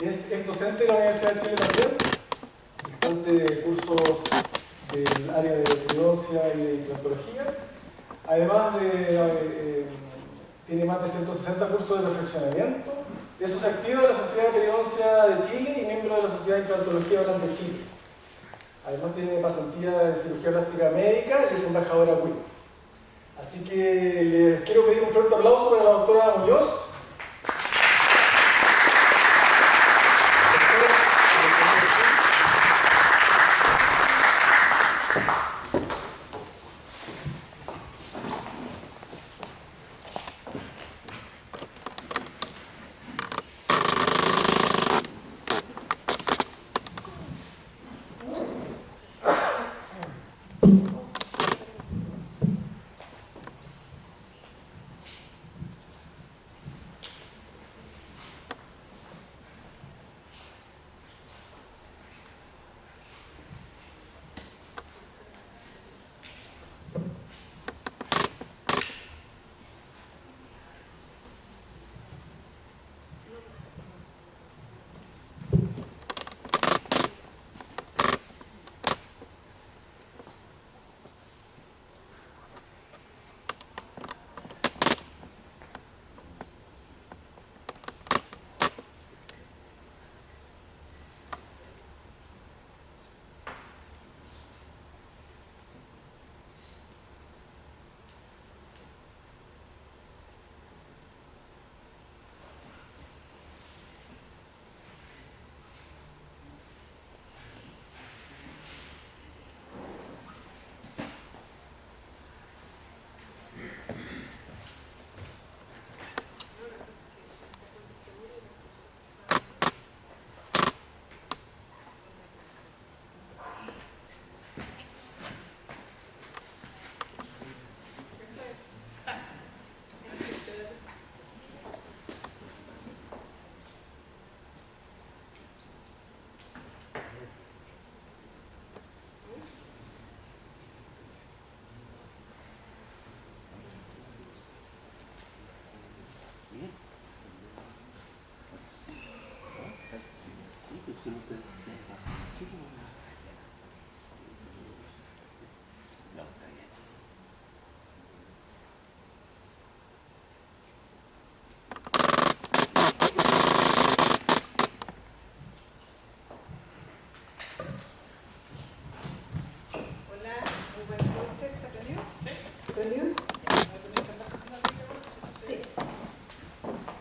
Es docente de la Universidad de Chile también, dictante cursos del área de periodoncia y de implantología. Además tiene más de 160 cursos de perfeccionamiento. Es socio activo de la Sociedad de Periodoncia de Chile y miembro de la Sociedad de Implantología Oral de Chile. Además tiene pasantía de cirugía plástica médica y es embajadora WIC. Así que les quiero pedir un fuerte aplauso para la doctora Muñoz.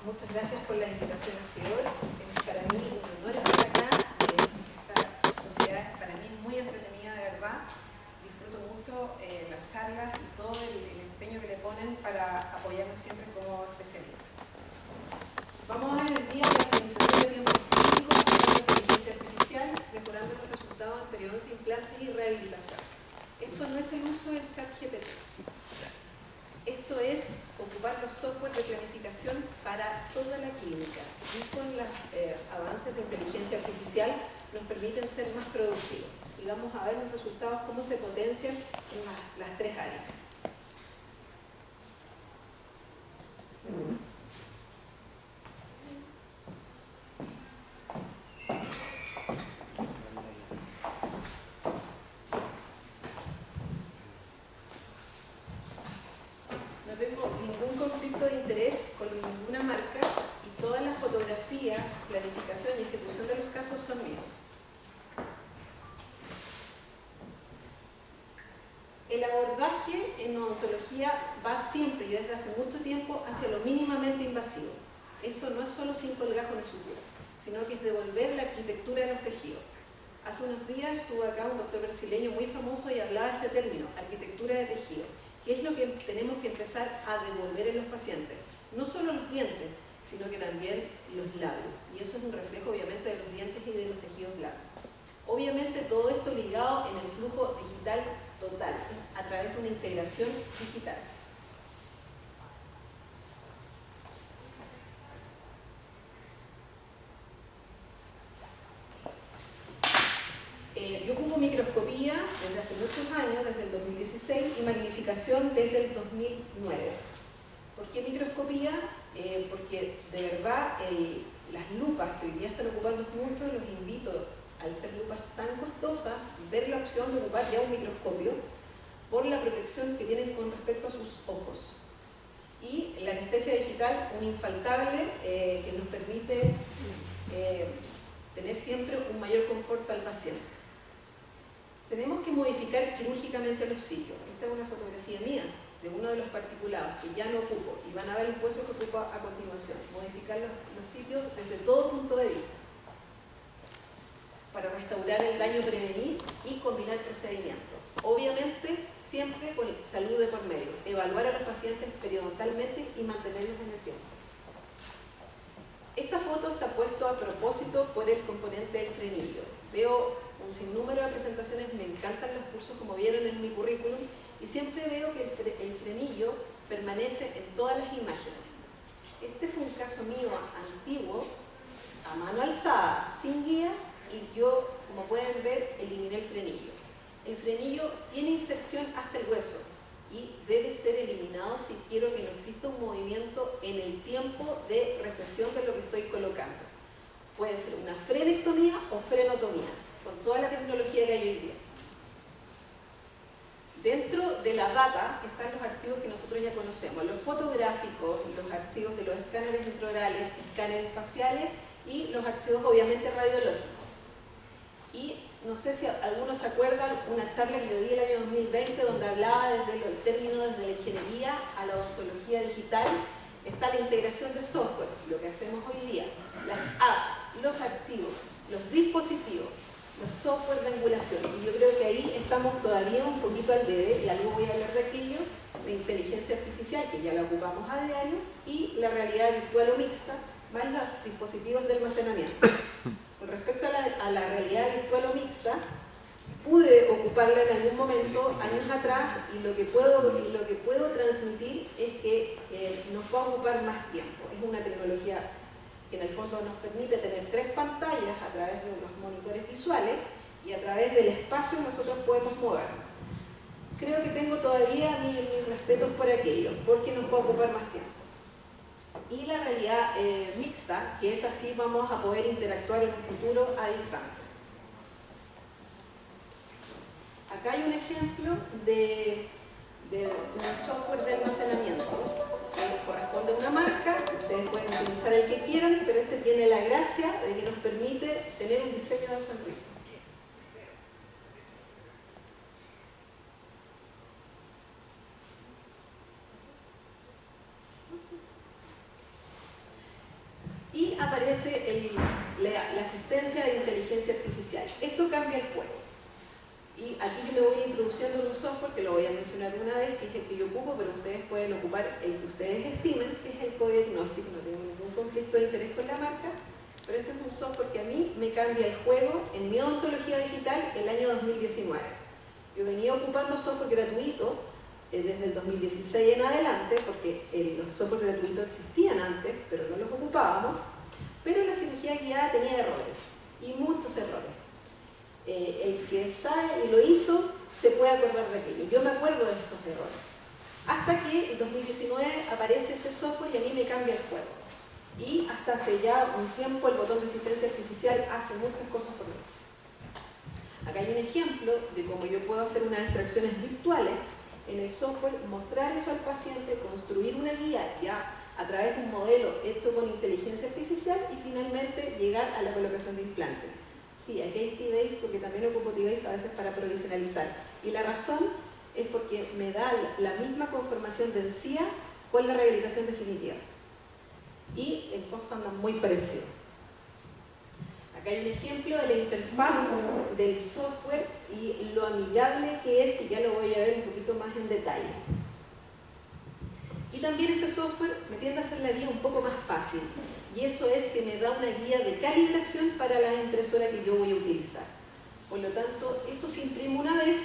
Muchas gracias por la invitación hacia hoy. Es para mí un honor estar acá. Esta sociedad es para mí muy entretenida, de verdad. Disfruto mucho las charlas y todo el empeño que le ponen para apoyarnos siempre como especialistas. Vamos a ver el día de la optimización de tiempos clínicos con inteligencia artificial, mejorando los resultados en periodoncia, implantes y rehabilitación. Esto no es el uso del ChatGPT. Esto es ocupar los software de planificación para toda la clínica y con los avances de inteligencia artificial nos permiten ser más productivos. Y vamos a ver los resultados, cómo se potencian en las tres áreas. No tengo ningún conflicto de interés con ninguna marca y todas las fotografías, planificación y ejecución de los casos son míos. El abordaje en odontología va siempre y desde hace mucho tiempo hacia lo mínimamente invasivo. Esto no es solo sin colgajo ni sutura, sino que es devolver la arquitectura de los tejidos. Hace unos días estuvo acá un doctor brasileño muy famoso y hablaba de este término, arquitectura de tejido. ¿Qué es lo que tenemos que empezar a devolver en los pacientes? No solo los dientes, sino que también los labios. Y eso es un reflejo obviamente de los dientes y de los tejidos blandos. Obviamente todo esto ligado en el flujo digital total, a través de una integración digital. Yo ocupo microscopía desde hace muchos años, desde el 2016, y magnificación desde el 2009. ¿Por qué microscopía? Porque de verdad las lupas que hoy día están ocupando mucho, los invito, al ser lupas tan costosas, ver la opción de ocupar ya un microscopio por la protección que tienen con respecto a sus ojos. Y la anestesia digital, un infaltable que nos permite tener siempre un mayor confort al paciente. Tenemos que modificar quirúrgicamente los sitios. Esta es una fotografía mía de uno de los particulados que ya no ocupo, y van a ver los huesos que ocupo a continuación. Modificar los sitios desde todo punto de vista para restaurar el daño, prevenir y combinar procedimientos. Obviamente, siempre con salud de por medio. Evaluar a los pacientes periodontalmente y mantenerlos en el tiempo. Esta foto está puesta a propósito por el componente del frenillo. Veo un sinnúmero de presentaciones, me encantan los cursos como vieron en mi currículum, y siempre veo que el frenillo permanece en todas las imágenes. Este fue un caso mío antiguo, a mano alzada, sin guía, y yo, como pueden ver, eliminé el frenillo. El frenillo tiene inserción hasta el hueso y debe ser eliminado si quiero que no exista un movimiento en el tiempo de recesión de lo que estoy colocando. Puede ser una frenectomía o frenotomía, con toda la tecnología que hay hoy día. Dentro de la data están los archivos que nosotros ya conocemos, los fotográficos, los archivos de los escáneres intraorales, escáneres faciales y los archivos obviamente radiológicos. Y no sé si algunos se acuerdan una charla que yo di el año 2020 donde hablaba desde el término desde la ingeniería a la odontología digital. Está la integración de software, lo que hacemos hoy día, las apps, los archivos, los dispositivos, los software de angulación. Y yo creo que ahí estamos todavía un poquito al debe, y algo voy a hablar de aquello, de inteligencia artificial, que ya la ocupamos a diario, y la realidad virtual o mixta, más los dispositivos de almacenamiento. Con respecto a la realidad virtual o mixta, pude ocuparla en algún momento, años atrás, y lo que puedo transmitir es que nos va a ocupar más tiempo. Es una tecnología que en el fondo nos permite tener 3 pantallas a través de los monitores visuales, y a través del espacio nosotros podemos movernos. Creo que tengo todavía mis respetos por aquello, porque nos va a ocupar más tiempo. Y la realidad mixta, que es así, vamos a poder interactuar en un futuro a distancia. Acá hay un ejemplo de un software de almacenamiento que corresponde a una marca. Ustedes pueden utilizar el que quieran, pero este tiene la gracia de que nos permite tener un diseño de sonrisa. Y aparece la asistencia de inteligencia artificial. Esto cambia el juego. Y aquí yo me voy introduciendo en un software que lo voy a mencionar una vez, que es el que yo ocupo, pero ustedes pueden ocupar el que ustedes estimen, que es el codiagnóstico. No tengo ningún conflicto de interés con la marca, pero este es un software que a mí me cambia el juego en mi odontología digital el año 2019. Yo venía ocupando software gratuito desde el 2016 en adelante, porque los software gratuitos existían antes, pero no los ocupábamos, pero la cirugía guiada tenía errores, y muchos errores. El que sabe y lo hizo se puede acordar de aquello. Yo me acuerdo de esos errores. Hasta que en 2019 aparece este software y a mí me cambia el juego. Y hasta hace ya un tiempo el botón de asistencia artificial hace muchas cosas por mí. Acá hay un ejemplo de cómo yo puedo hacer unas extracciones virtuales en el software, mostrar eso al paciente, construir una guía ya a través de un modelo hecho con inteligencia artificial y finalmente llegar a la colocación de implantes. Sí, aquí hay T-Base porque también ocupo T-Base a veces para provisionalizar. Y la razón es porque me da la misma conformación de encía con la rehabilitación definitiva. Y el costo anda muy parecido. Acá hay un ejemplo de la interfaz del software y lo amigable que es, que ya lo voy a ver un poquito más en detalle. Y también este software me tiende a hacer la guía un poco más fácil. Y eso es que me da una guía de calibración para la impresora que yo voy a utilizar. Por lo tanto, esto se imprime una vez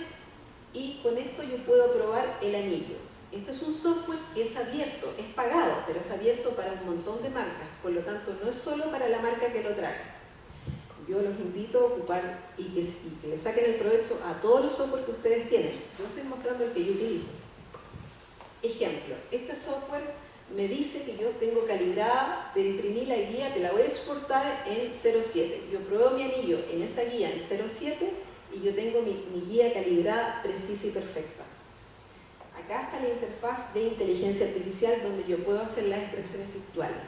y con esto yo puedo probar el anillo. Este es un software que es abierto, es pagado, pero es abierto para un montón de marcas. Por lo tanto, no es solo para la marca que lo trae. Yo los invito a ocupar y que le saquen el provecho a todos los software que ustedes tienen. Yo estoy mostrando el que yo utilizo. Ejemplo, este software me dice que yo tengo calibrada, te imprimí la guía, te la voy a exportar en 0.7. Yo pruebo mi anillo en esa guía en 0.7 y yo tengo mi guía calibrada, precisa y perfecta. Acá está la interfaz de inteligencia artificial donde yo puedo hacer las extracciones virtuales.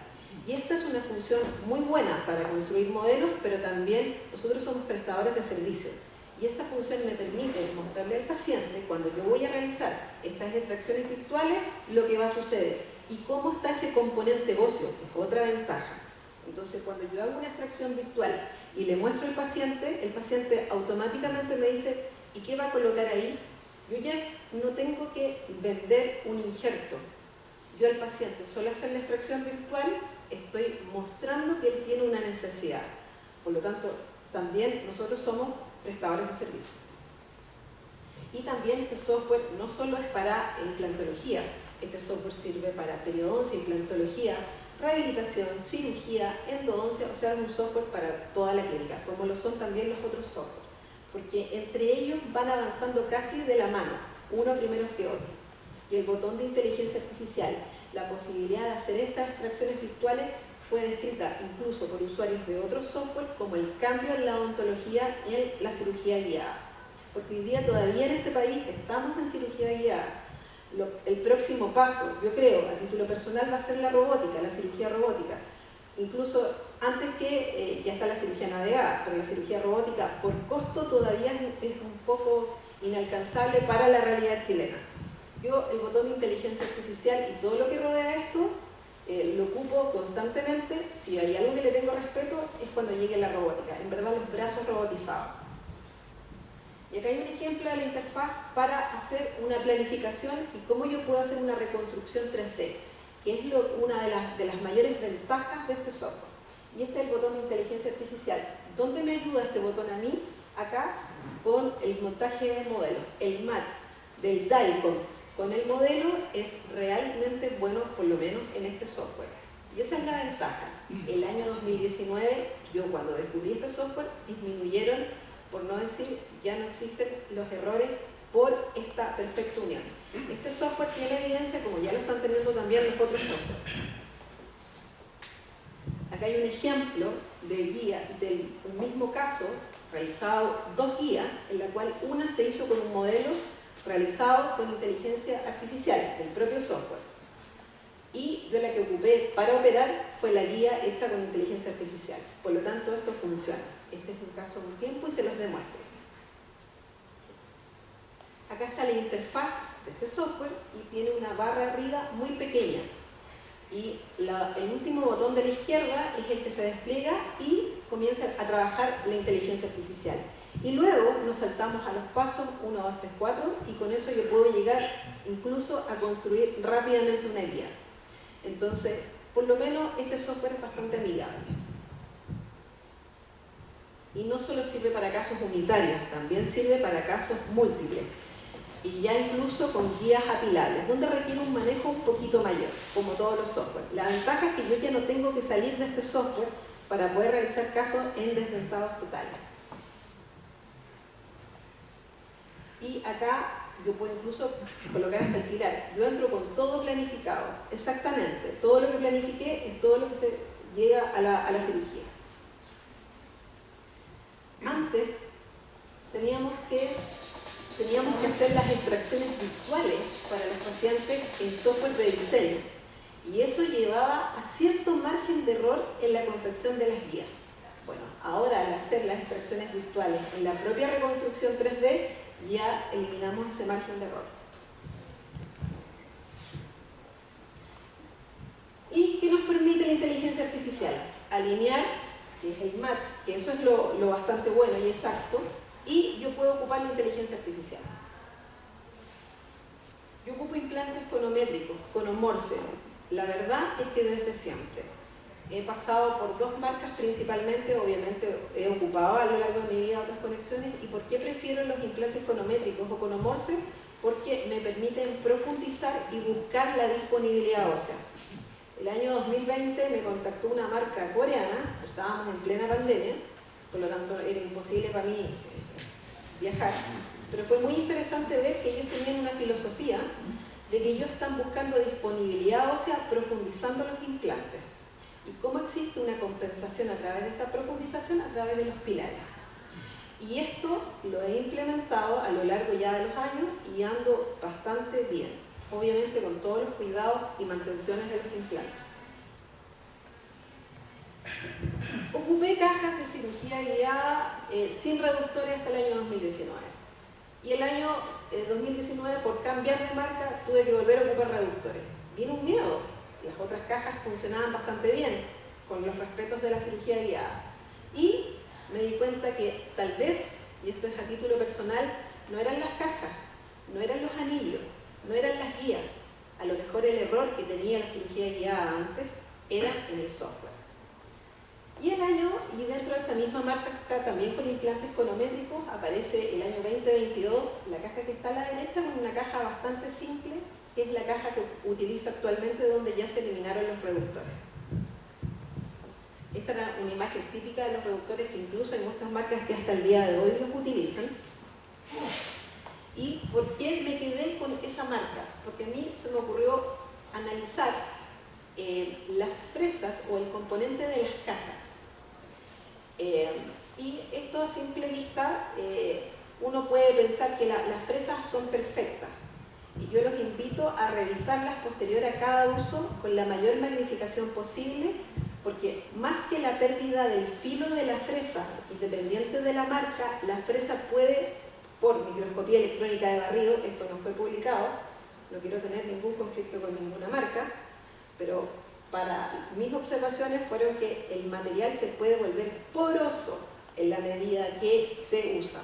Y esta es una función muy buena para construir modelos, pero también nosotros somos prestadores de servicios. Y esta función me permite mostrarle al paciente, cuando yo voy a realizar estas extracciones virtuales, lo que va a suceder. Y cómo está ese componente óseo, que es otra ventaja. Entonces, cuando yo hago una extracción virtual y le muestro al paciente, el paciente automáticamente me dice, ¿y qué va a colocar ahí? Yo ya no tengo que vender un injerto. Yo al paciente, solo hacer la extracción virtual, estoy mostrando que él tiene una necesidad. Por lo tanto, también nosotros somos prestadores de servicios. Y también este software no solo es para implantología, este software sirve para periodoncia, implantología, rehabilitación, cirugía, endodoncia, o sea, es un software para toda la clínica, como lo son también los otros softwares, porque entre ellos van avanzando casi de la mano, uno primero que otro. Y el botón de inteligencia artificial, la posibilidad de hacer estas extracciones virtuales fue descrita incluso por usuarios de otros software como el cambio en la odontología y en la cirugía guiada. Porque hoy día todavía en este país estamos en cirugía guiada. El próximo paso, yo creo, a título personal, va a ser la robótica, la cirugía robótica. Incluso antes que ya está la cirugía navegada, pero la cirugía robótica por costo todavía es un poco inalcanzable para la realidad chilena. Yo el botón de inteligencia artificial y todo lo que rodea esto lo ocupo constantemente. Si hay algo que le tengo respeto es cuando llegue la robótica, en verdad los brazos robotizados. Y acá hay un ejemplo de la interfaz para hacer una planificación y cómo yo puedo hacer una reconstrucción 3D, que es una de las mayores ventajas de este software. Y este es el botón de inteligencia artificial. ¿Dónde me ayuda este botón a mí? Acá con el montaje de modelos. El match del DICOM con el modelo es realmente bueno, por lo menos en este software. Y esa es la ventaja. El año 2019, yo cuando descubrí este software, disminuyeron, por no decir, ya no existen los errores por esta perfecta unión. Este software tiene evidencia, como ya lo están teniendo también los otros softwares. Acá hay un ejemplo de guía del mismo caso, realizado dos guías, en la cual una se hizo con un modelo realizado con inteligencia artificial, del propio software. Y yo la que ocupé para operar fue la guía hecha con inteligencia artificial. Por lo tanto, esto funciona. Este es un caso de un tiempo y se los demuestro. Acá está la interfaz de este software y tiene una barra arriba muy pequeña. Y el último botón de la izquierda es el que se despliega y comienza a trabajar la inteligencia artificial. Y luego nos saltamos a los pasos 1, 2, 3, 4 y con eso yo puedo llegar incluso a construir rápidamente una guía. Entonces, por lo menos este software es bastante amigable. Y no solo sirve para casos unitarios, también sirve para casos múltiples. Y ya incluso con guías apilables, donde requiere un manejo un poquito mayor, como todos los softwares. La ventaja es que yo ya no tengo que salir de este software para poder realizar casos en desdentados totales. Y acá yo puedo incluso colocar hasta el pilar. Yo entro con todo planificado, exactamente. Todo lo que planifiqué es todo lo que se llega a la cirugía. Antes teníamos que hacer las extracciones virtuales para los pacientes en software de diseño. Y eso llevaba a cierto margen de error en la confección de las guías. Bueno, ahora al hacer las extracciones virtuales en la propia reconstrucción 3D, ya eliminamos ese margen de error. ¿Y qué nos permite la inteligencia artificial? Alinear, que es el match, que eso es lo bastante bueno y exacto, y yo puedo ocupar la inteligencia artificial. Yo ocupo implantes conométricos, conomorse. La verdad es que desde siempre. He pasado por dos marcas principalmente, obviamente he ocupado a lo largo de mi vida otras conexiones. ¿Y por qué prefiero los implantes conométricos o conomorse? Porque me permiten profundizar y buscar la disponibilidad ósea. El año 2020 me contactó una marca coreana, estábamos en plena pandemia, por lo tanto era imposible para mí viajar, pero fue muy interesante ver que ellos tenían una filosofía de que ellos están buscando disponibilidad ósea profundizando los implantes. Y cómo existe una compensación a través de esta profundización a través de los pilares. Y esto lo he implementado a lo largo ya de los años y ando bastante bien, obviamente con todos los cuidados y mantenciones de los implantes. Ocupé cajas de cirugía guiada sin reductores hasta el año 2019. Y el año 2019, por cambiar de marca, tuve que volver a ocupar reductores. Vino un miedo. Las otras cajas funcionaban bastante bien, con los respetos de la cirugía guiada. Y me di cuenta que tal vez, y esto es a título personal, no eran las cajas, no eran los anillos, no eran las guías. A lo mejor el error que tenía la cirugía guiada antes era en el software. Y el año, y dentro de esta misma marca, también con implantes conométricos, aparece el año 2022, la caja que está a la derecha, con una caja bastante simple, que es la caja que utilizo actualmente, donde ya se eliminaron los reductores. Esta era una imagen típica de los reductores que incluso hay muchas marcas que hasta el día de hoy los utilizan. ¿Y por qué me quedé con esa marca? Porque a mí se me ocurrió analizar las fresas o el componente de las cajas. Y esto a simple vista, uno puede pensar que las fresas son perfectas. Y yo los invito a revisarlas posterior a cada uso con la mayor magnificación posible, porque más que la pérdida del filo de la fresa, independiente de la marca, la fresa puede, por microscopía electrónica de barrido, esto no fue publicado, no quiero tener ningún conflicto con ninguna marca, pero para mis observaciones fueron que el material se puede volver poroso en la medida que se usa,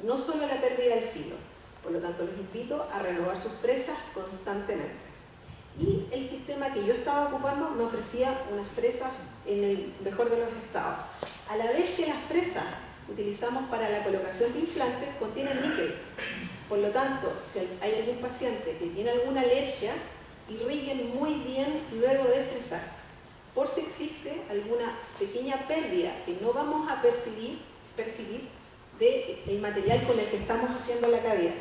no solo la pérdida del filo. Por lo tanto, los invito a renovar sus fresas constantemente. Y el sistema que yo estaba ocupando me ofrecía unas fresas en el mejor de los estados. A la vez que las fresas utilizamos para la colocación de implantes contienen níquel. Por lo tanto, si hay algún paciente que tiene alguna alergia, irriguen muy bien luego de fresar, por si existe alguna pequeña pérdida que no vamos a percibir del material con el que estamos haciendo la cavidad.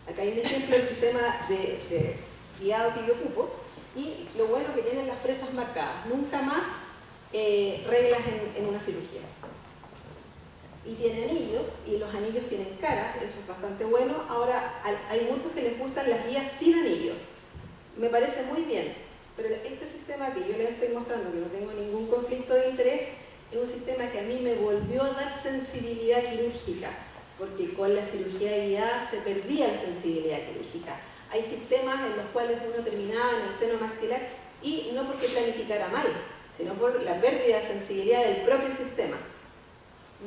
Acá hay un ejemplo del sistema de guiado que yo ocupo, y lo bueno que tienen las fresas marcadas, nunca más reglas en una cirugía. Y tiene anillos, y los anillos tienen cara, eso es bastante bueno. Ahora hay muchos que les gustan las guías sin anillo, me parece muy bien, pero este sistema que yo les estoy mostrando, que no tengo ningún conflicto de interés, es un sistema que a mí me volvió a dar sensibilidad quirúrgica, porque con la cirugía guiada se perdía la sensibilidad quirúrgica. Hay sistemas en los cuales uno terminaba en el seno maxilar, y no porque planificara mal, sino por la pérdida de sensibilidad del propio sistema,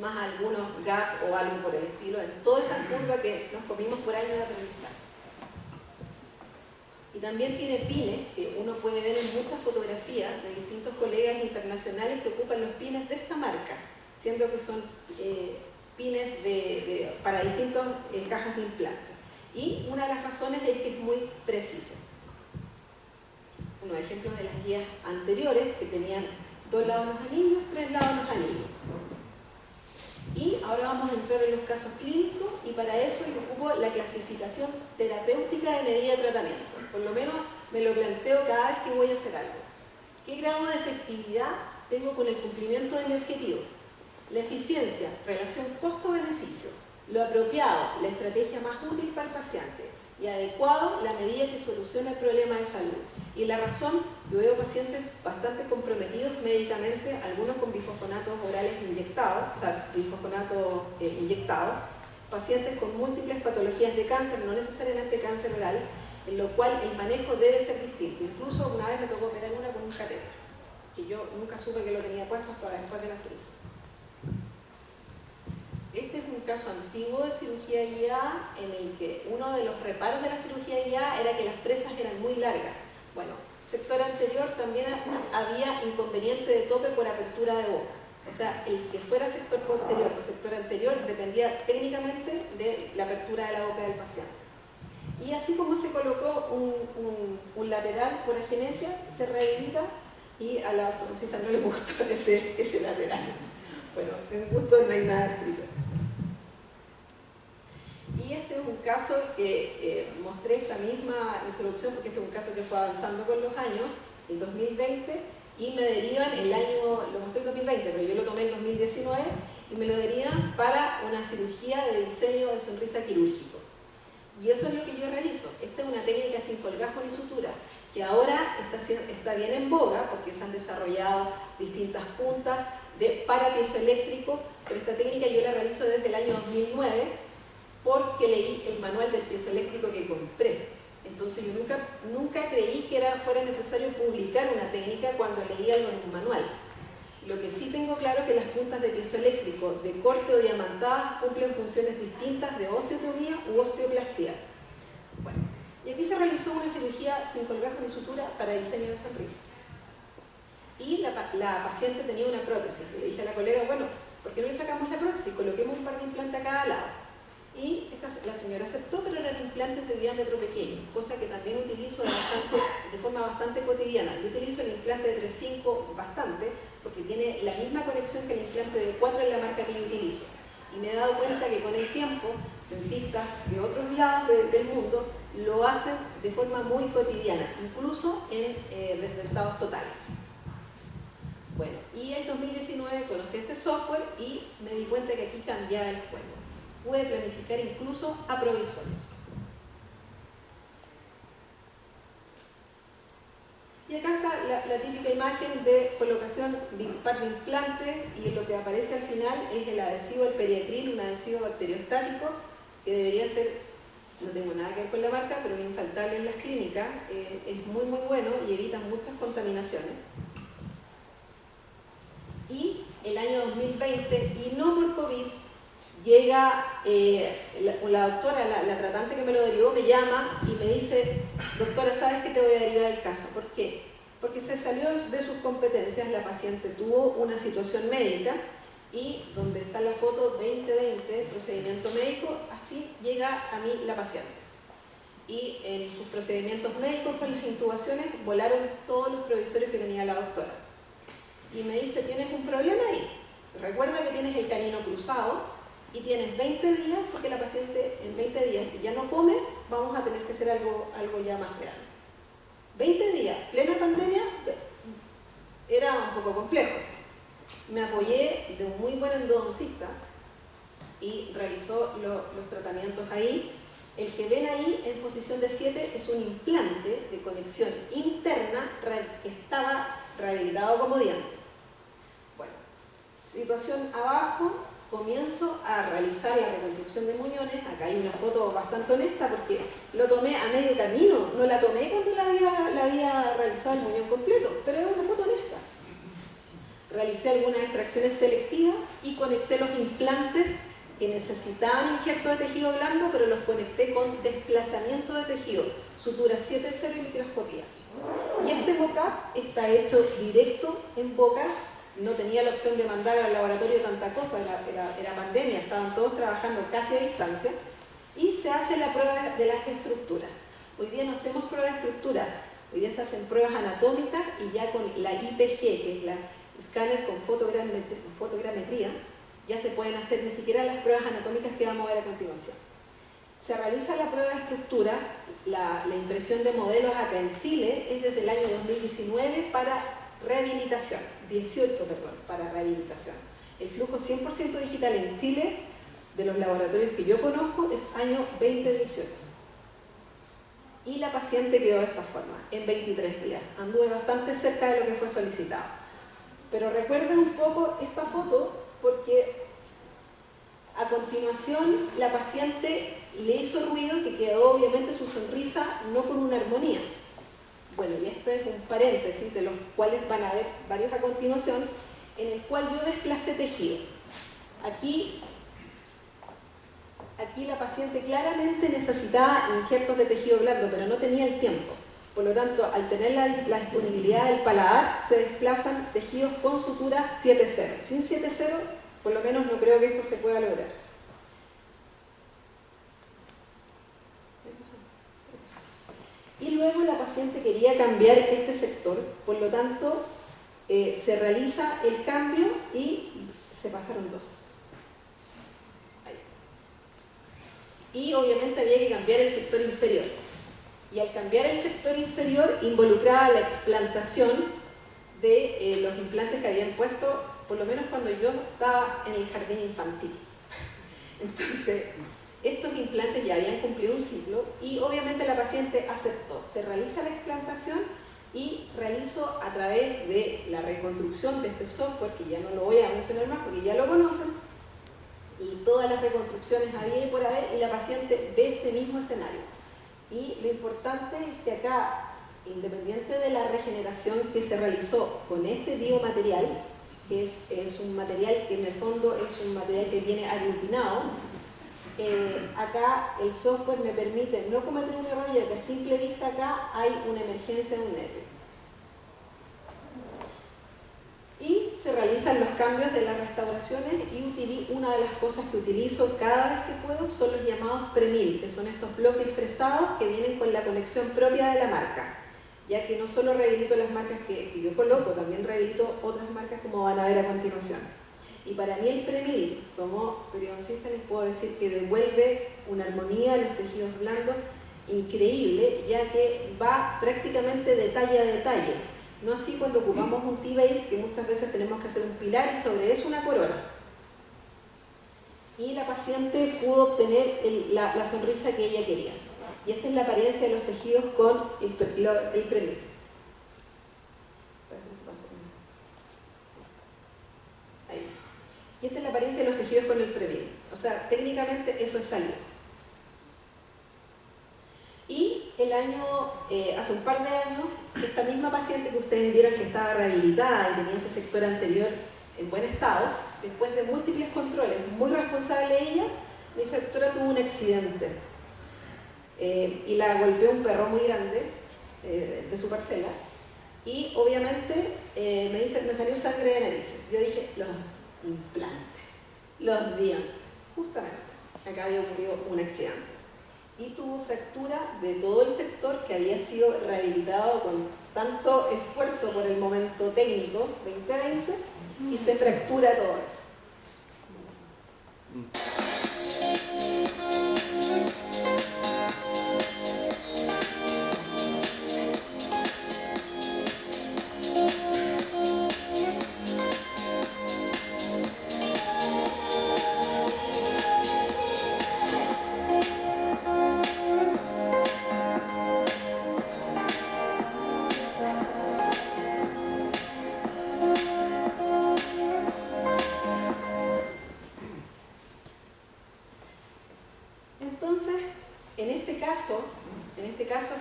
más algunos gaps o algo por el estilo, en toda esa curva que nos comimos por años de aprendizaje. Y también tiene pines, que uno puede ver en muchas fotografías de distintos colegas internacionales que ocupan los pines de esta marca, siendo que son pines para distintas cajas de implantes. Y una de las razones es que es muy preciso. Unos ejemplos de las guías anteriores, que tenían 2 lados los anillos, 3 lados los anillos. Y ahora vamos a entrar en los casos clínicos, y para eso yo ocupo la clasificación terapéutica de medida de tratamiento. Por lo menos me lo planteo cada vez que voy a hacer algo. ¿Qué grado de efectividad tengo con el cumplimiento de mi objetivo? La eficiencia, relación costo-beneficio, lo apropiado, la estrategia más útil para el paciente, y adecuado, la medida que soluciona el problema de salud. Y la razón, yo veo pacientes bastante comprometidos médicamente, algunos con bifosfonatos orales inyectados, pacientes con múltiples patologías de cáncer, no necesariamente cáncer oral, en lo cual el manejo debe ser distinto. Incluso una vez me tocó operar una con un catéter, que yo nunca supe que lo tenía puesto hasta después de la cirugía. Este es un caso antiguo de cirugía guiada, en el que uno de los reparos de la cirugía guiada era que las fresas eran muy largas. Bueno, sector anterior también había inconveniente de tope por apertura de boca. O sea, el que fuera sector posterior o sector anterior dependía técnicamente de la apertura de la boca del paciente. Y así como se colocó un lateral por agenesia, se rehabilita, y a la ortodoncista no le gustó ese lateral. Bueno, en mi gusto no hay nada escrito. Y este es un caso que mostré esta misma introducción, porque este es un caso que fue avanzando con los años, el 2020, y me derivan el año, lo mostré en 2020, pero yo lo tomé en 2019, y me lo derivan para una cirugía de diseño de sonrisa quirúrgico. Y eso es lo que yo realizo. Esta es una técnica sin colgajo ni sutura, que ahora está bien en boga, porque se han desarrollado distintas puntas para piezoeléctrico, pero esta técnica yo la realizo desde el año 2009, porque leí el manual del piezoeléctrico que compré. Entonces yo nunca creí que fuera necesario publicar una técnica cuando leí algo en un manual. Lo que sí tengo claro es que las puntas de piezoeléctrico de corte o diamantadas cumplen funciones distintas de osteotomía u osteoplastía. Bueno, y aquí se realizó una cirugía sin colgajo ni sutura para diseño de sonrisa. Y la paciente tenía una prótesis. Yo le dije a la colega, bueno, ¿por qué no le sacamos la prótesis? Coloquemos un par de implantes a cada lado. Y la señora aceptó, pero eran implantes de diámetro pequeño, cosa que también utilizo de forma bastante cotidiana. Yo utilizo el implante de 3.5 bastante, porque tiene la misma conexión que el implante de 4 en la marca que yo utilizo. Y me he dado cuenta que con el tiempo, dentistas de otros lados del mundo lo hacen de forma muy cotidiana, incluso en desdentados totales. Bueno, y en 2019 conocí este software y me di cuenta que aquí cambiaba el juego. Pude planificar incluso aprovisorios. Y acá está la típica imagen de colocación de un par de implantes, y lo que aparece al final es el adhesivo, el periacril, un adhesivo bacteriostático que debería ser, no tengo nada que ver con la marca, pero es infaltable en las clínicas, es muy bueno y evita muchas contaminaciones. Y el año 2020, y no por COVID, llega la doctora, la tratante que me lo derivó, me llama y me dice, doctora, ¿sabes que te voy a derivar el caso? ¿Por qué? Porque se salió de sus competencias, la paciente tuvo una situación médica y donde está la foto 2020, procedimiento médico, así llega a mí la paciente. Y en sus procedimientos médicos con las intubaciones volaron todos los provisorios que tenía la doctora. Y me dice, ¿tienes un problema ahí? Recuerda que tienes el canino cruzado, y tienes 20 días, porque la paciente en 20 días, si ya no come, vamos a tener que hacer algo ya más grande. 20 días, plena pandemia, era un poco complejo. Me apoyé de un muy buen endodoncista y realizó los tratamientos ahí. El que ven ahí en posición de 7 es un implante de conexión interna que estaba rehabilitado como diente. Bueno, situación abajo. Comienzo a realizar la reconstrucción de muñones. Acá hay una foto bastante honesta porque lo tomé a medio camino, no la tomé cuando la había realizado el muñón completo, pero es una foto honesta. Realicé algunas extracciones selectivas y conecté los implantes que necesitaban injerto de tejido blando, pero los conecté con desplazamiento de tejido, sutura 7-0 y microscopía. Y este mock-up está hecho directo en boca. No tenía la opción de mandar al laboratorio tanta cosa, era pandemia, estaban todos trabajando casi a distancia, y se hace la prueba de las estructuras. Hoy día no hacemos pruebas de estructura, hoy día se hacen pruebas anatómicas, y ya con la IPG, que es la escáner con fotogrametría, ya se pueden hacer ni siquiera las pruebas anatómicas que vamos a ver a continuación. Se realiza la prueba de estructura, la impresión de modelos acá en Chile es desde el año 2019 para rehabilitación, 18, perdón, para rehabilitación. El flujo 100% digital en Chile, de los laboratorios que yo conozco, es año 2018. Y la paciente quedó de esta forma, en 23 días. Anduve bastante cerca de lo que fue solicitado. Pero recuerden un poco esta foto, porque a continuación la paciente le hizo ruido que quedó obviamente su sonrisa no con una armonía. Bueno, y esto es un paréntesis de los cuales van a ver varios a continuación, en el cual yo desplacé tejido. Aquí la paciente claramente necesitaba injertos de tejido blando, pero no tenía el tiempo. Por lo tanto, al tener la disponibilidad del paladar, se desplazan tejidos con sutura 7-0. Sin 7-0, por lo menos no creo que esto se pueda lograr. Y luego la paciente quería cambiar este sector, por lo tanto se realiza el cambio y se pasaron 2. Ahí. y obviamente había que cambiar el sector inferior. Y al cambiar el sector inferior involucraba la explantación de los implantes que habían puesto, por lo menos cuando yo estaba en el jardín infantil. Entonces, estos implantes ya habían cumplido un ciclo y obviamente la paciente aceptó. Se realiza la explantación y realizo a través de la reconstrucción de este software, que ya no lo voy a mencionar más porque ya lo conocen, y todas las reconstrucciones había y por haber, y la paciente ve este mismo escenario. Y lo importante es que acá, independiente de la regeneración que se realizó con este biomaterial, que es un material que en el fondo es un material que tiene aglutinado, acá el software me permite no cometer un error, ya que a simple vista acá hay una emergencia de un nervio. Y se realizan los cambios de las restauraciones y una de las cosas que utilizo cada vez que puedo son los llamados pre-mill, que son estos bloques fresados que vienen con la conexión propia de la marca, ya que no solo rehabilito las marcas que yo coloco, también rehabilito otras marcas como van a ver a continuación. Y para mí el pre-mill, como periodoncista, les puedo decir que devuelve una armonía a los tejidos blandos increíble, ya que va prácticamente detalle a detalle. No así cuando ocupamos un T-base, que muchas veces tenemos que hacer un pilar y sobre eso una corona. Y la paciente pudo obtener la sonrisa que ella quería. Y esta es la apariencia de los tejidos con el pre-mill. Y esta es la apariencia de los tejidos con el pre-mill. O sea, técnicamente eso es salud. Y hace un par de años, esta misma paciente que ustedes vieron que estaba rehabilitada y tenía ese sector anterior en buen estado, después de múltiples controles, muy responsable ella, mi doctora tuvo un accidente y la golpeó un perro muy grande de su parcela y obviamente me dice que me salió sangre de narices. Yo dije, los implantes, los dientes, justamente, acá había ocurrido un accidente. Y tuvo fractura de todo el sector que había sido rehabilitado con tanto esfuerzo por el momento técnico 2020 y se fractura todo eso.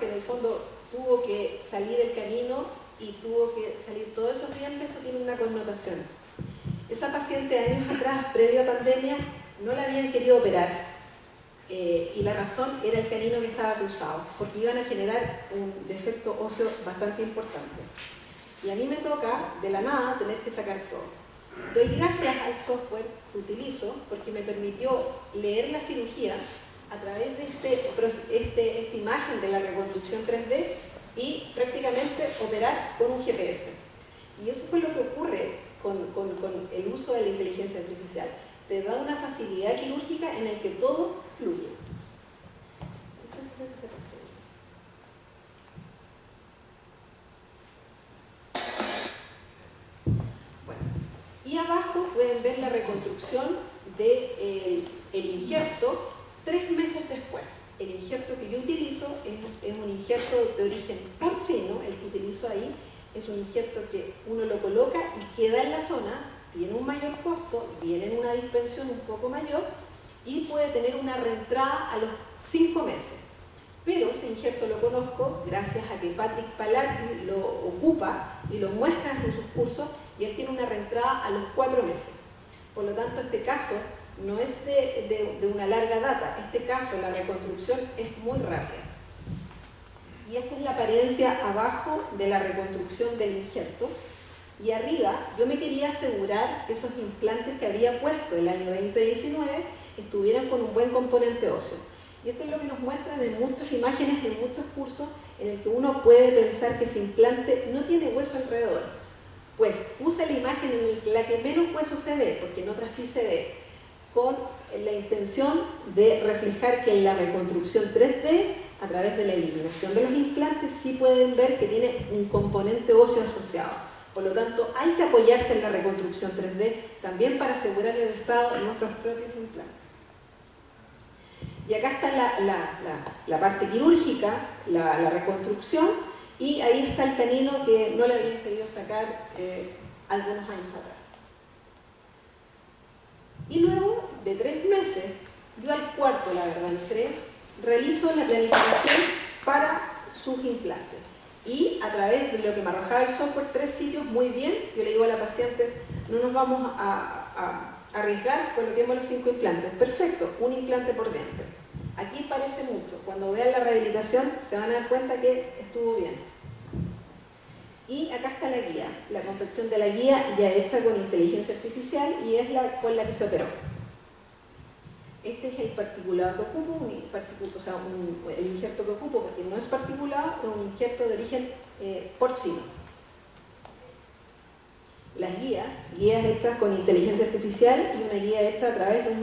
Que en el fondo tuvo que salir el canino y tuvo que salir todos esos dientes, esto tiene una connotación. Esa paciente años atrás, previo a pandemia, no la habían querido operar y la razón era el canino que estaba cruzado, porque iban a generar un defecto óseo bastante importante. Y a mí me toca, de la nada, tener que sacar todo. Doy gracias al software que utilizo porque me permitió leer la cirugía a través de esta imagen de la reconstrucción 3D y prácticamente operar con un GPS. Y eso fue lo que ocurre con el uso de la inteligencia artificial. Te da una facilidad quirúrgica en el que todo fluye. Bueno, y abajo pueden ver la reconstrucción del injerto 3 meses después. El injerto que yo utilizo es un injerto de origen porcino, el que utilizo ahí es un injerto que uno lo coloca y queda en la zona, tiene un mayor costo, viene en una dispensión un poco mayor y puede tener una reentrada a los 5 meses. Pero ese injerto lo conozco gracias a que Patrick Palazzi lo ocupa y lo muestra en sus cursos y él tiene una reentrada a los 4 meses. Por lo tanto, este caso no es de una larga data, este caso, la reconstrucción es muy rápida. Y esta es la apariencia abajo de la reconstrucción del injerto. Y arriba yo me quería asegurar que esos implantes que había puesto el año 2019 estuvieran con un buen componente óseo. Y esto es lo que nos muestran en muchas imágenes, en muchos cursos, en el que uno puede pensar que ese implante no tiene hueso alrededor. Pues puse la imagen en la que menos hueso se ve, porque en otras sí se ve, con la intención de reflejar que en la reconstrucción 3D, a través de la eliminación de los implantes, sí pueden ver que tiene un componente óseo asociado. Por lo tanto, hay que apoyarse en la reconstrucción 3D también para asegurar el estado de nuestros propios implantes. Y acá está la parte quirúrgica, la reconstrucción, y ahí está el canino que no le habían querido sacar algunos años atrás. Y luego de 3 meses, yo al cuarto, la verdad, entré, realizo la planificación para sus implantes. Y a través de lo que me arrojaba el software, 3 sitios, muy bien, yo le digo a la paciente, no nos vamos a arriesgar, coloquemos los 5 implantes. Perfecto, un implante por diente. Aquí parece mucho. Cuando vean la rehabilitación se van a dar cuenta que estuvo bien. Y acá está la guía, la confección de la guía ya hecha con inteligencia artificial y es la con la que se operó. Este es el particulado que ocupo, el injerto que ocupo, porque no es particulado, es un injerto de origen porcino. Las guías hechas con inteligencia artificial y una guía hecha a través de un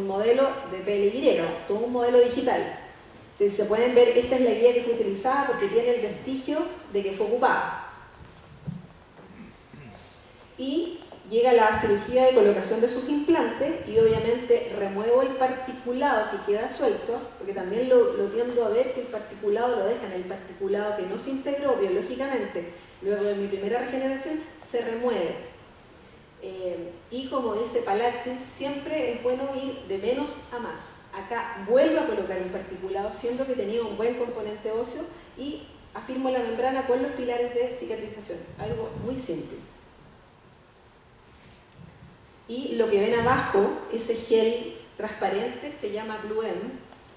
modelo de PLY, todo un modelo digital. Si se pueden ver, esta es la guía que fue utilizada porque tiene el vestigio de que fue ocupada. Y llega la cirugía de colocación de sus implantes y obviamente remuevo el particulado que queda suelto, porque también lo tiendo a ver que el particulado lo dejan, el particulado que no se integró biológicamente luego de mi primera regeneración, se remueve. Y como dice Palazzi, siempre es bueno ir de menos a más. Acá vuelvo a colocar el particulado, siendo que tenía un buen componente óseo, y afirmo la membrana con los pilares de cicatrización. Algo muy simple. Y lo que ven abajo, ese gel transparente, se llama Blue M.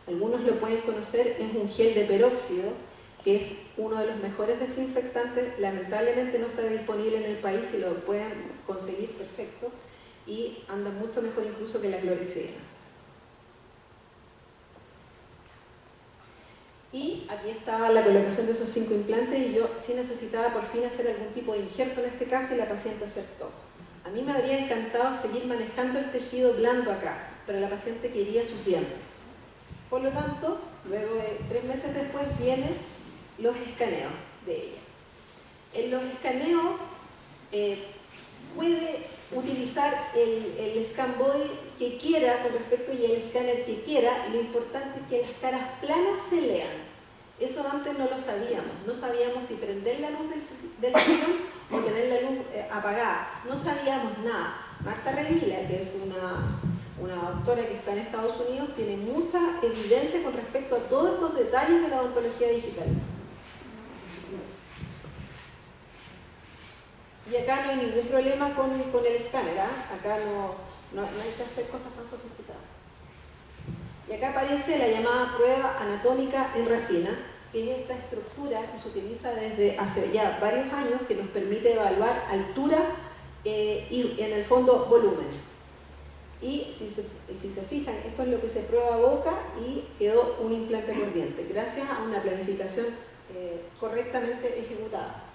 Algunos lo pueden conocer, es un gel de peróxido, que es uno de los mejores desinfectantes. Lamentablemente no está disponible en el país, si lo pueden conseguir, perfecto. Y anda mucho mejor incluso que la clorexidina. Y aquí estaba la colocación de esos 5 implantes y yo sí necesitaba por fin hacer algún tipo de injerto en este caso y la paciente aceptó. A mí me habría encantado seguir manejando el tejido blando acá, pero la paciente quería sus dientes. Por lo tanto, luego de 3 meses después vienen los escaneos de ella. En los escaneos puede utilizar el scan body que quiera con respecto y el escáner que quiera. Lo importante es que las caras planas se lean. Eso antes no lo sabíamos. No sabíamos si prender la luz del sillón o tener la luz apagada. No sabíamos nada. Marta Revilla, que es una doctora que está en Estados Unidos, tiene mucha evidencia con respecto a todos estos detalles de la odontología digital. Y acá no hay ningún problema con el escáner, acá no hay que hacer cosas tan sofisticadas. Y acá aparece la llamada prueba anatómica en resina, que es esta estructura que se utiliza desde hace ya varios años, que nos permite evaluar altura y en el fondo volumen. Y si se fijan, esto es lo que se prueba a boca y quedó un implante por diente, gracias a una planificación correctamente ejecutada.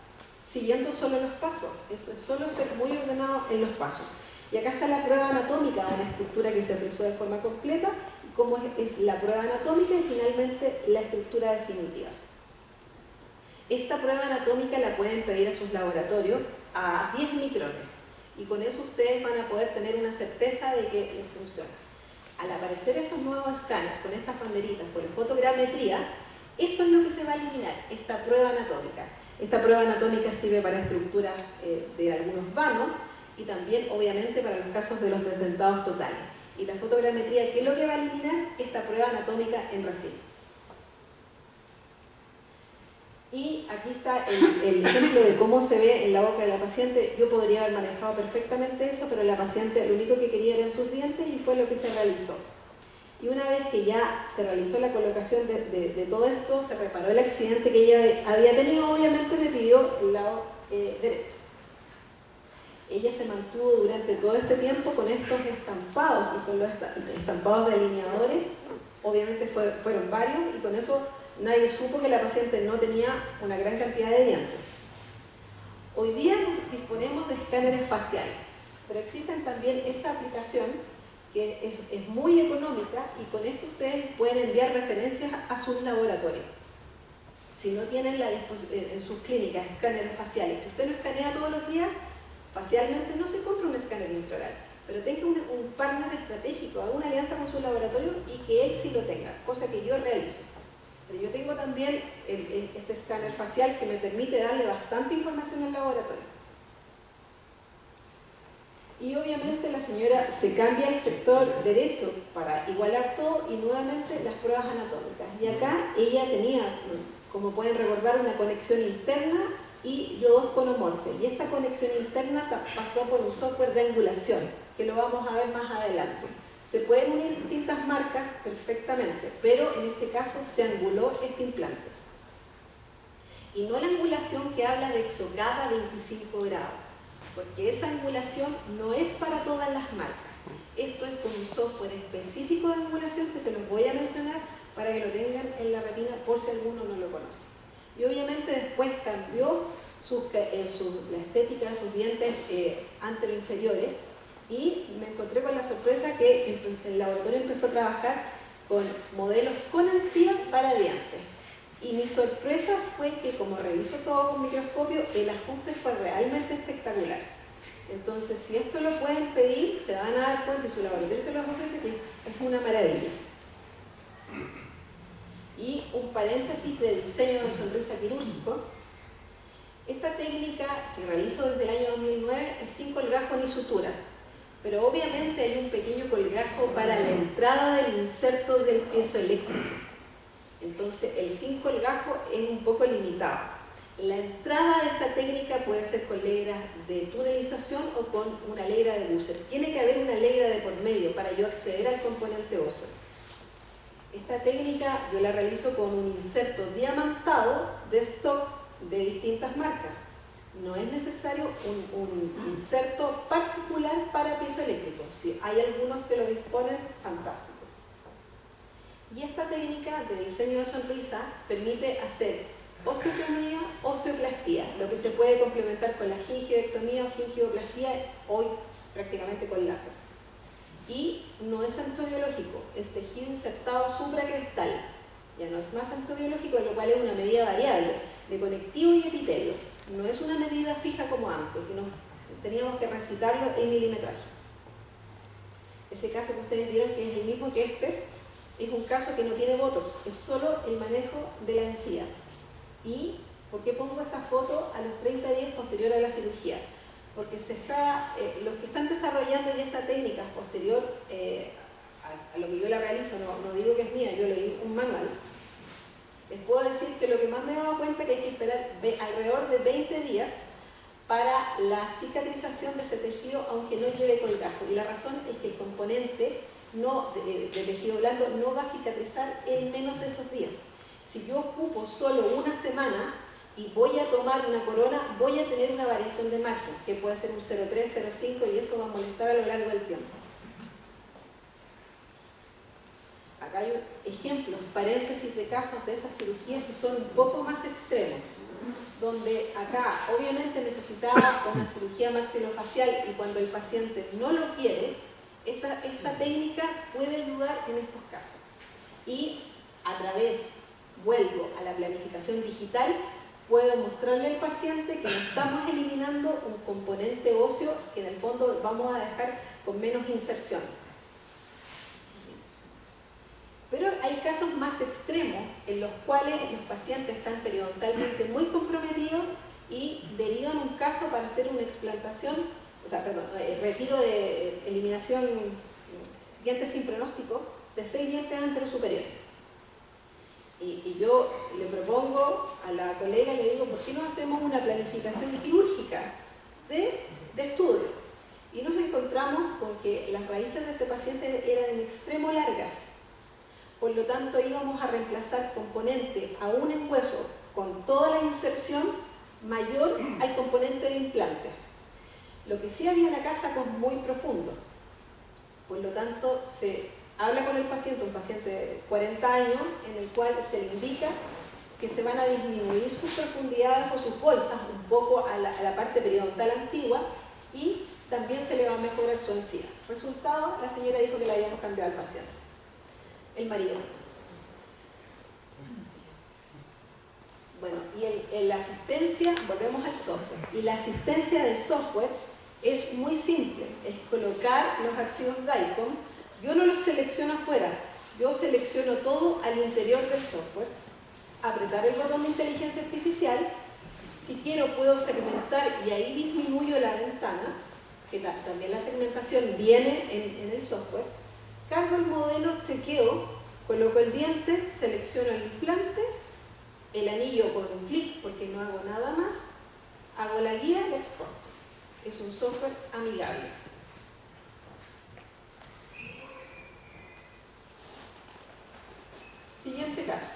Siguiendo solo los pasos, eso es solo ser muy ordenado en los pasos. Y acá está la prueba anatómica, una estructura que se realizó de forma completa, y cómo es la prueba anatómica y finalmente la estructura definitiva. Esta prueba anatómica la pueden pedir a sus laboratorios a 10 micrones, y con eso ustedes van a poder tener una certeza de que les funciona. Al aparecer estos nuevos escáneres con estas banderitas por fotogrametría, esto es lo que se va a eliminar, esta prueba anatómica. Esta prueba anatómica sirve para estructuras de algunos vanos y también, obviamente, para los casos de los desdentados totales. Y la fotogrametría, ¿qué es lo que va a eliminar? Esta prueba anatómica en resina. Y aquí está el ejemplo de cómo se ve en la boca de la paciente. Yo podría haber manejado perfectamente eso, pero la paciente lo único que quería eran sus dientes y fue lo que se realizó. Y una vez que ya se realizó la colocación de todo esto, se reparó el accidente que ella había tenido, obviamente me pidió el lado derecho. Ella se mantuvo durante todo este tiempo con estos estampados, que son los estampados de alineadores. Obviamente fueron varios y con eso nadie supo que la paciente no tenía una gran cantidad de dientes. Hoy día disponemos de escáneres faciales, pero existen también esta aplicación que es muy económica, y con esto ustedes pueden enviar referencias a sus laboratorios. Si no tienen en sus clínicas escáneres faciales, si usted lo escanea todos los días, facialmente no se compra un escáner intraoral, pero tenga un partner estratégico, haga una alianza con su laboratorio y que él sí lo tenga, cosa que yo realizo. Pero yo tengo también este escáner facial que me permite darle bastante información al laboratorio. Y obviamente la señora se cambia al sector derecho para igualar todo y nuevamente las pruebas anatómicas. Y acá ella tenía, como pueden recordar, una conexión interna y iodos con Morse. Y esta conexión interna pasó por un software de angulación, que lo vamos a ver más adelante. Se pueden unir distintas marcas perfectamente, pero en este caso se anguló este implante. Y no la angulación que habla de exocada 25 grados, porque esa angulación no es para todas las marcas. Esto es con un software específico de angulación que se los voy a mencionar para que lo tengan en la retina por si alguno no lo conoce. Y obviamente después cambió la estética de sus dientes anteroinferiores, y me encontré con la sorpresa que el laboratorio empezó a trabajar con modelos con encía para dientes. Y mi sorpresa fue que, como reviso todo con microscopio, el ajuste fue realmente espectacular. Entonces, si esto lo pueden pedir, se van a dar cuenta, y su laboratorio se los ofrece, que es una maravilla. Y un paréntesis de diseño de sonrisa quirúrgico. Esta técnica que realizo desde el año 2009 es sin colgajo ni sutura, pero obviamente hay un pequeño colgajo para la entrada del inserto del piezoeléctrico. Entonces el sin colgajo es un poco limitado. La entrada de esta técnica puede ser con legra de tunelización o con una legra de Busser. Tiene que haber una legra de por medio para yo acceder al componente óseo. Esta técnica yo la realizo con un inserto diamantado de stock de distintas marcas. No es necesario un inserto particular para piezoeléctrico. Si hay algunos que lo disponen, fantástico. Y esta técnica de diseño de sonrisa permite hacer osteotomía, osteoplastía, lo que se puede complementar con la gingivectomía o gingivoplastía, hoy prácticamente con láser. Y no es antobiológico, es tejido insertado supracrestal. Ya no es más antobiológico, lo cual es una medida variable de conectivo y epitelio. No es una medida fija como antes, que teníamos que recitarlo en milimetraje. Ese caso que ustedes vieron, que es el mismo que este, es un caso que no tiene botox, es solo el manejo de la encía. ¿Y por qué pongo esta foto a los 30 días posterior a la cirugía? Porque los que están desarrollando ya esta técnica posterior a lo que yo la realizo, no digo que es mía, yo leí un manual, les puedo decir que lo que más me he dado cuenta es que hay que esperar alrededor de 20 días para la cicatrización de ese tejido, aunque no lleve colgajo. Y la razón es que el componente de tejido blando no va a cicatrizar en menos de esos días. Si yo ocupo solo una semana y voy a tomar una corona, voy a tener una variación de margen, que puede ser un 0,3, 0,5, y eso va a molestar a lo largo del tiempo. Acá hay ejemplos, paréntesis de casos de esas cirugías que son un poco más extremos, donde acá obviamente necesitaba una cirugía maxilofacial y cuando el paciente no lo quiere, esta técnica puede ayudar en estos casos. Y a través, vuelvo a la planificación digital, puedo mostrarle al paciente que no estamos eliminando un componente óseo que en el fondo vamos a dejar con menos inserción. Pero hay casos más extremos en los cuales los pacientes están periodontalmente muy comprometidos y derivan un caso para hacer una explantación, retiro de eliminación dientes sin pronóstico de 6 dientes anterosuperiores. Y yo le propongo a la colega, le digo, ¿por qué no hacemos una planificación quirúrgica de estudio? Y nos encontramos con que las raíces de este paciente eran en extremo largas. Por lo tanto, íbamos a reemplazar componente aún en hueso con toda la inserción mayor al componente de implante. Lo que sí había una caso muy profundo. Por lo tanto, se habla con el paciente, un paciente de 40 años, en el cual se le indica que se van a disminuir sus profundidades o sus bolsas un poco a la parte periodontal antigua y también se le va a mejorar su ansiedad. Resultado, la señora dijo que le habíamos cambiado al paciente. El marido. Bueno, y la asistencia, volvemos al software. Y la asistencia del software es muy simple. Es colocar los archivos DICOM. Yo no los selecciono afuera. Yo selecciono todo al interior del software. Apretar el botón de inteligencia artificial. Si quiero puedo segmentar y ahí disminuyo la ventana, que también la segmentación viene en el software. Cargo el modelo, chequeo, coloco el diente, selecciono el implante, el anillo con un clic porque no hago nada más, hago la guía y la exporto. Es un software amigable. Siguiente caso.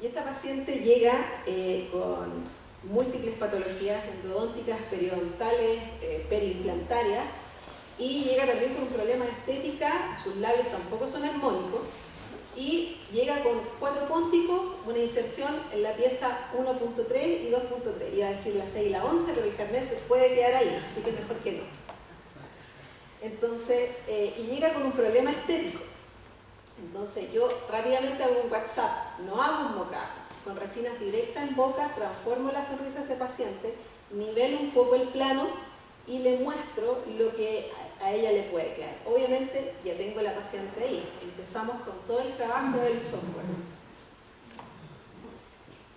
Y esta paciente llega con múltiples patologías endodónticas, periodontales, periimplantarias, y llega también con un problema de estética, sus labios tampoco son armónicos, y llega con 4 pónticos, una inserción en la pieza 1.3 y 2.3. Iba a decir la 6 y la 11, pero el carnet se puede quedar ahí, así que mejor que no. Entonces, y llega con un problema estético. Entonces yo rápidamente hago un WhatsApp, no hago un mock-up, con resinas directas en boca, transformo la sonrisa de ese paciente, nivelo un poco el plano y le muestro lo que a ella le puede quedar. Obviamente ya tengo la paciente ahí, empezamos con todo el trabajo del software.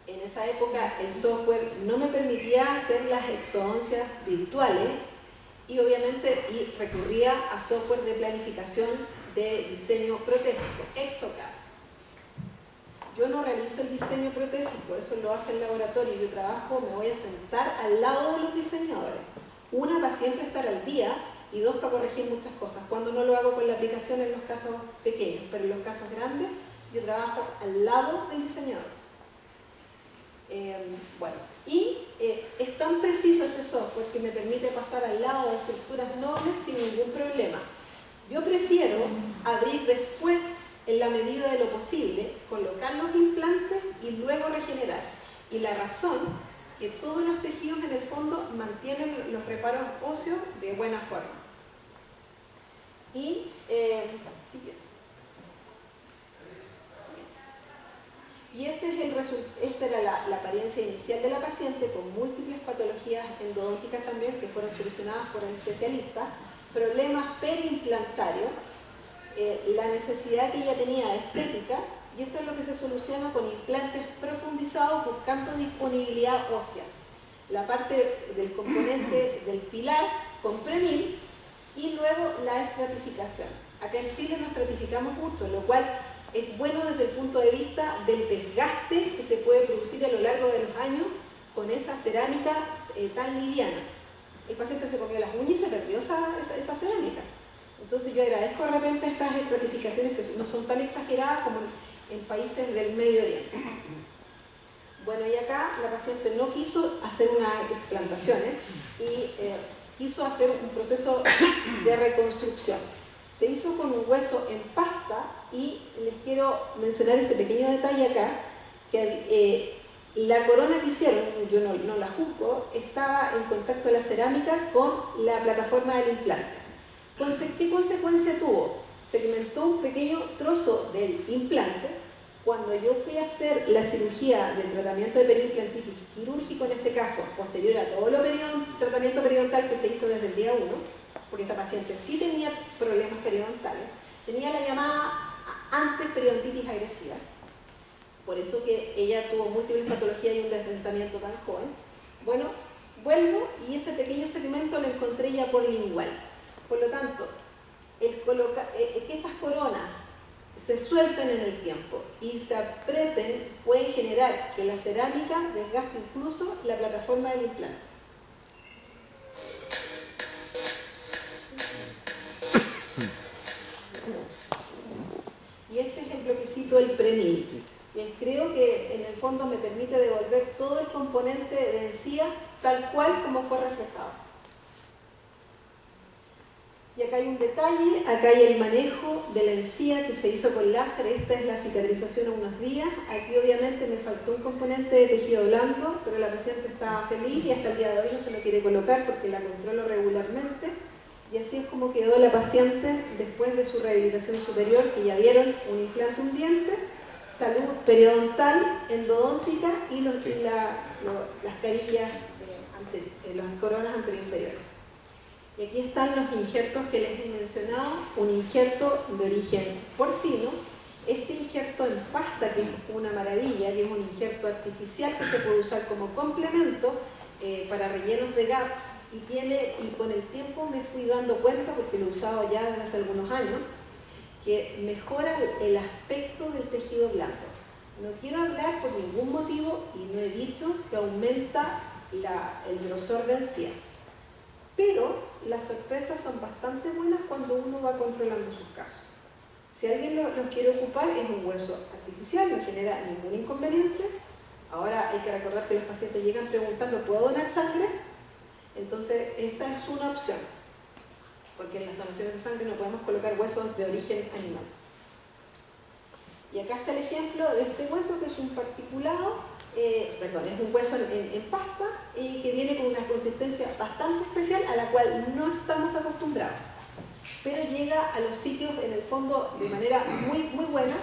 En esa época el software no me permitía hacer las exodoncias virtuales y obviamente recurría a software de planificación de diseño protésico, Exocad. Yo no realizo el diseño protésico, eso lo hace el laboratorio. Yo trabajo, me voy a sentar al lado de los diseñadores. Una, para siempre estar al día, y dos, para corregir muchas cosas. Cuando no lo hago con la aplicación en los casos pequeños, pero en los casos grandes, yo trabajo al lado del diseñador. Bueno, y es tan preciso este software que me permite pasar al lado de estructuras nobles sin ningún problema. Yo prefiero abrir después, en la medida de lo posible, colocar los implantes y luego regenerar. Y la razón, que todos los tejidos en el fondo mantienen los reparos óseos de buena forma. Y, esta era la apariencia inicial de la paciente, con múltiples patologías endodónticas también, que fueron solucionadas por el especialista, problemas periimplantarios, la necesidad que ella tenía de estética, y esto es lo que se soluciona con implantes profundizados buscando disponibilidad ósea. La parte del componente del pilar con Premil y luego la estratificación. Acá en Chile nos estratificamos mucho, lo cual es bueno desde el punto de vista del desgaste que se puede producir a lo largo de los años con esa cerámica tan liviana. El paciente se comió las uñas y se perdió esa cerámica. Entonces yo agradezco de repente estas estratificaciones que no son tan exageradas como en países del Medio Oriente. Bueno, y acá la paciente no quiso hacer unas explantaciones y quiso hacer un proceso de reconstrucción. Se hizo con un hueso en pasta y les quiero mencionar este pequeño detalle acá, que la corona que hicieron, yo no la juzgo, estaba en contacto la cerámica con la plataforma del implante. ¿Qué consecuencia tuvo? Segmentó un pequeño trozo del implante. Cuando yo fui a hacer la cirugía del tratamiento de periimplantitis quirúrgico, en este caso, posterior a todo el tratamiento periodontal que se hizo desde el día 1, porque esta paciente sí tenía problemas periodontales, tenía la llamada antes periodontitis agresiva. Por eso que ella tuvo múltiples patologías y un desdentamiento tan joven. Bueno, vuelvo y ese pequeño segmento lo encontré ya por lingual. Por lo tanto, que estas coronas se suelten en el tiempo y se aprieten pueden generar que la cerámica desgaste incluso la plataforma del implante. Y este es el bloquecito del Premil. Creo que en el fondo me permite devolver todo el componente de encía tal cual como fue reflejado. acá hay un detalle, acá hay el manejo de la encía que se hizo con láser. Esta es la cicatrización a unos días. Aquí obviamente me faltó un componente de tejido blando, pero la paciente estaba feliz y hasta el día de hoy no se lo quiere colocar porque la controlo regularmente. Y así es como quedó la paciente después de su rehabilitación superior, que ya vieron un implante, un diente, salud periodontal, endodóntica y las carillas, las coronas anteroinferiores. Y aquí están los injertos que les he mencionado, un injerto de origen porcino. Este injerto en pasta, que es una maravilla, que es un injerto artificial que se puede usar como complemento para rellenos de gap, y con el tiempo me fui dando cuenta, porque lo he usado ya desde hace algunos años, que mejora el aspecto del tejido blando. No quiero hablar por ningún motivo, y no he dicho que aumenta el grosor de encía. Pero las sorpresas son bastante buenas cuando uno va controlando sus casos. Si alguien los quiere ocupar, es un hueso artificial, no genera ningún inconveniente. Ahora hay que recordar que los pacientes llegan preguntando, ¿puedo donar sangre? Entonces esta es una opción, porque en las donaciones de sangre no podemos colocar huesos de origen animal. Y acá está el ejemplo de este hueso, que es un particulado, es un hueso en pasta, y que viene con una consistencia bastante especial a la cual no estamos acostumbrados. Pero llega a los sitios en el fondo de manera muy, muy buena,